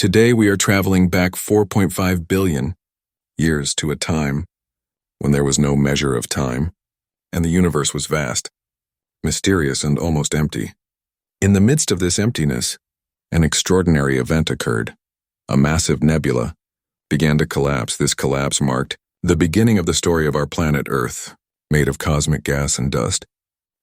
Today we are traveling back 4.5 billion years to a time when there was no measure of time, and the universe was vast, mysterious, and almost empty. In the midst of this emptiness, an extraordinary event occurred. A massive nebula began to collapse. This collapse marked the beginning of the story of our planet Earth, made of cosmic gas and dust.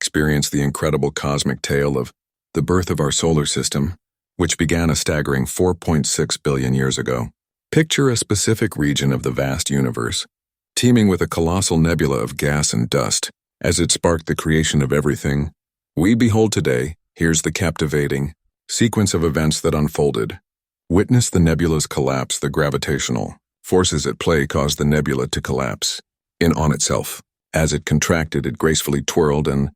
Experienced the incredible cosmic tale of the birth of our solar system, which began a staggering 4.6 billion years ago. Picture a specific region of the vast universe, teeming with a colossal nebula of gas and dust. As it sparked the creation of everything we behold today, here's the captivating sequence of events that unfolded. Witness the nebula's collapse. The gravitational forces at play caused the nebula to collapse in on itself. As it contracted, it gracefully twirled and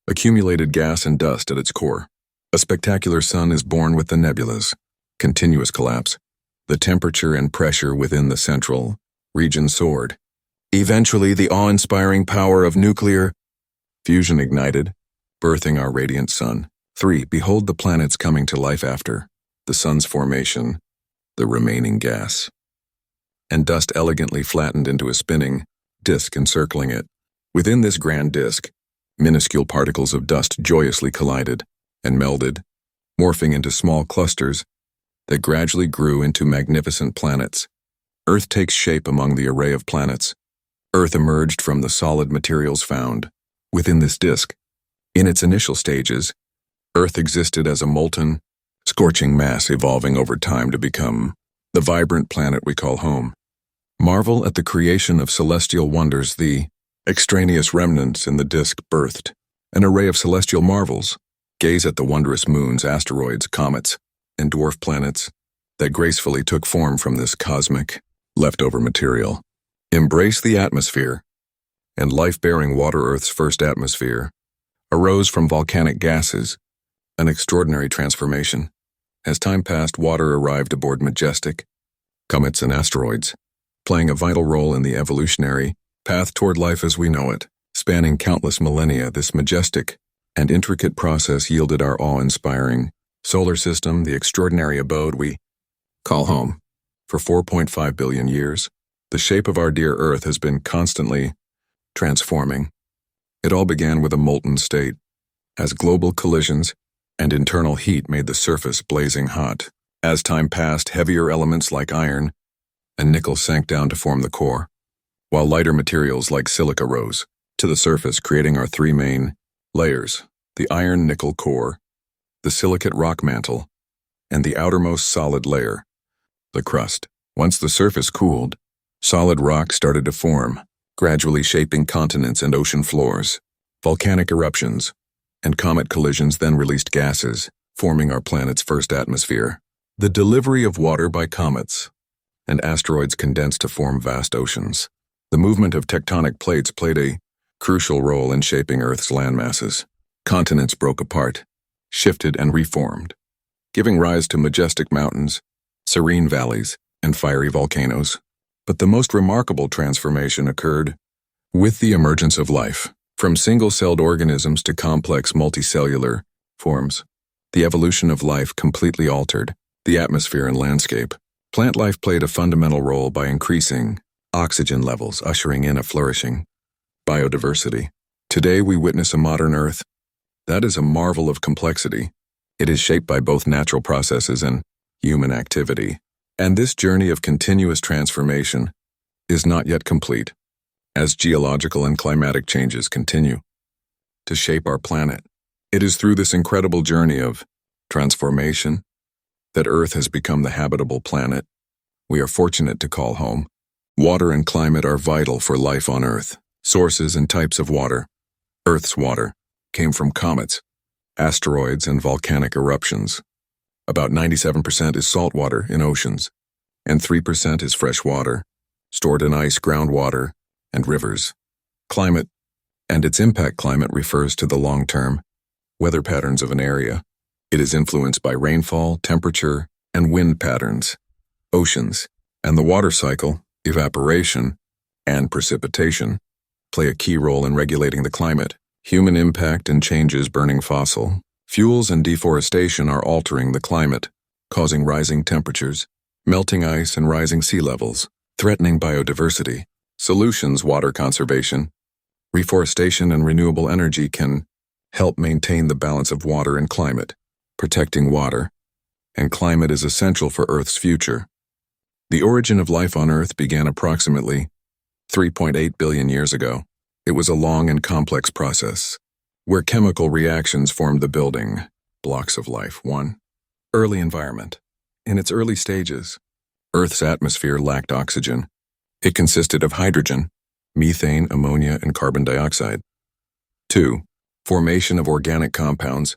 accumulated gas and dust at its core. A spectacular sun is born with the nebula's continuous collapse. The temperature and pressure within the central region soared. Eventually, the awe-inspiring power of nuclear fusion ignited, birthing our radiant sun. 3. Behold the planets coming to life after the sun's formation. The remaining gas and dust elegantly flattened into a spinning disk encircling it. Within this grand disk, minuscule particles of dust joyously collided and melded, morphing into small clusters that gradually grew into magnificent planets. Earth takes shape among the array of planets. Earth emerged from the solid materials found within this disk. In its initial stages, Earth existed as a molten, scorching mass evolving over time to become the vibrant planet we call home. Marvel at the creation of celestial wonders. The extraneous remnants in the disk birthed an array of celestial marvels. Gaze at the wondrous moons, asteroids, comets, and dwarf planets that gracefully took form from this cosmic leftover material. Embrace the atmosphere and life-bearing water. Earth's first atmosphere arose from volcanic gases, an extraordinary transformation. As time passed, water arrived aboard majestic comets and asteroids, playing a vital role in the evolutionary path toward life as we know it. Spanning countless millennia, this majestic and intricate process yielded our awe-inspiring solar system, the extraordinary abode we call home. For 4.5 billion years, the shape of our dear Earth has been constantly transforming. It all began with a molten state, as global collisions and internal heat made the surface blazing hot. As time passed, heavier elements like iron and nickel sank down to form the core, while lighter materials like silica rose to the surface, creating our three main layers: the iron-nickel core, the silicate rock mantle, and the outermost solid layer, the crust. Once the surface cooled, solid rock started to form, gradually shaping continents and ocean floors. Volcanic eruptions and comet collisions then released gases, forming our planet's first atmosphere. The delivery of water by comets and asteroids condensed to form vast oceans. The movement of tectonic plates played a crucial role in shaping Earth's landmasses. Continents broke apart, shifted, and reformed, giving rise to majestic mountains, serene valleys, and fiery volcanoes. But the most remarkable transformation occurred with the emergence of life. From single-celled organisms to complex multicellular forms, the evolution of life completely altered the atmosphere and landscape. Plant life played a fundamental role by increasing oxygen levels, ushering in a flourishing biodiversity. Today we witness a modern Earth that is a marvel of complexity. It is shaped by both natural processes and human activity. And this journey of continuous transformation is not yet complete. As geological and climatic changes continue to shape our planet, it is through this incredible journey of transformation that Earth has become the habitable planet we are fortunate to call home. Water and climate are vital for life on Earth. Sources and types of water. Earth's water came from comets, asteroids, and volcanic eruptions. About 97% is salt water in oceans, and 3% is fresh water, stored in ice, groundwater, and rivers. Climate and its impact. Climate refers to the long-term weather patterns of an area. It is influenced by rainfall, temperature, and wind patterns. Oceans and the water cycle, evaporation, and precipitation play a key role in regulating the climate. Human impact and changes. Burning fossil fuels and deforestation are altering the climate, causing rising temperatures, melting ice, and rising sea levels, threatening biodiversity. Solutions: water conservation, reforestation, and renewable energy can help maintain the balance of water and climate. Protecting water and climate is essential for Earth's future. The origin of life on Earth began approximately 3.8 billion years ago. It was a long and complex process, where chemical reactions formed the building blocks of life. 1. Early environment. In its early stages, Earth's atmosphere lacked oxygen. It consisted of hydrogen, methane, ammonia, and carbon dioxide. 2. Formation of organic compounds.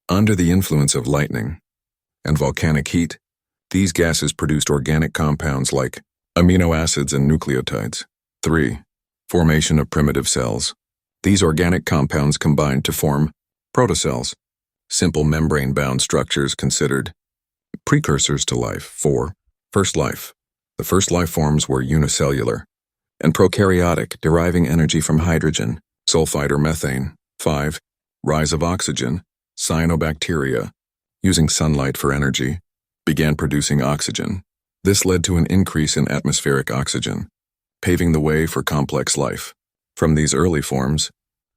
Under the influence of lightning and volcanic heat, these gases produced organic compounds like amino acids and nucleotides. 3. Formation of primitive cells. These organic compounds combined to form protocells, simple membrane-bound structures considered precursors to life. 4. First life. The first life forms were unicellular and prokaryotic, deriving energy from hydrogen, sulfide, or methane. 5. Rise of oxygen. Cyanobacteria, using sunlight for energy, began producing oxygen. This led to an increase in atmospheric oxygen, paving the way for complex life. From these early forms,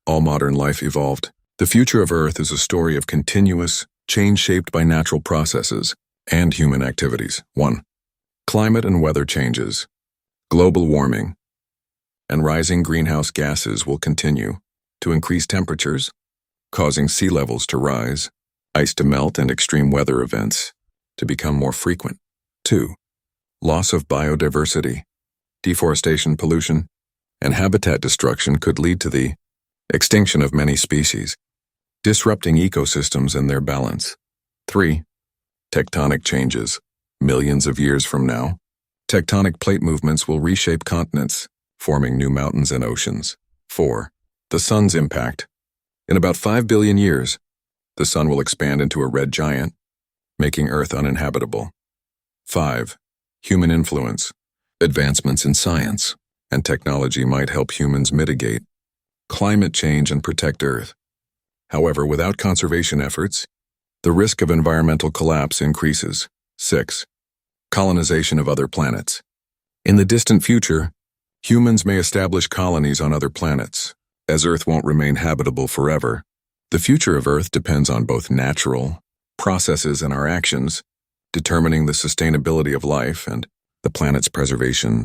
all modern life evolved. The future of Earth is a story of continuous change shaped by natural processes and human activities. 1. Climate and weather changes. Global warming and rising greenhouse gases will continue to increase temperatures, causing sea levels to rise, ice to melt, and extreme weather events to become more frequent. 2. Loss of biodiversity. Deforestation, pollution, and habitat destruction could lead to the extinction of many species, disrupting ecosystems and their balance. 3. Tectonic changes. Millions of years from now, tectonic plate movements will reshape continents, forming new mountains and oceans. 4. The sun's impact. In about 5 billion years, the sun will expand into a red giant, making Earth uninhabitable. 5. Human influence. Advancements in science and technology might help humans mitigate climate change and protect Earth. However, without conservation efforts, the risk of environmental collapse increases. 6. Colonization of other planets. In the distant future, humans may establish colonies on other planets, as Earth won't remain habitable forever. The future of Earth depends on both natural processes and our actions, determining the sustainability of life and the planet's preservation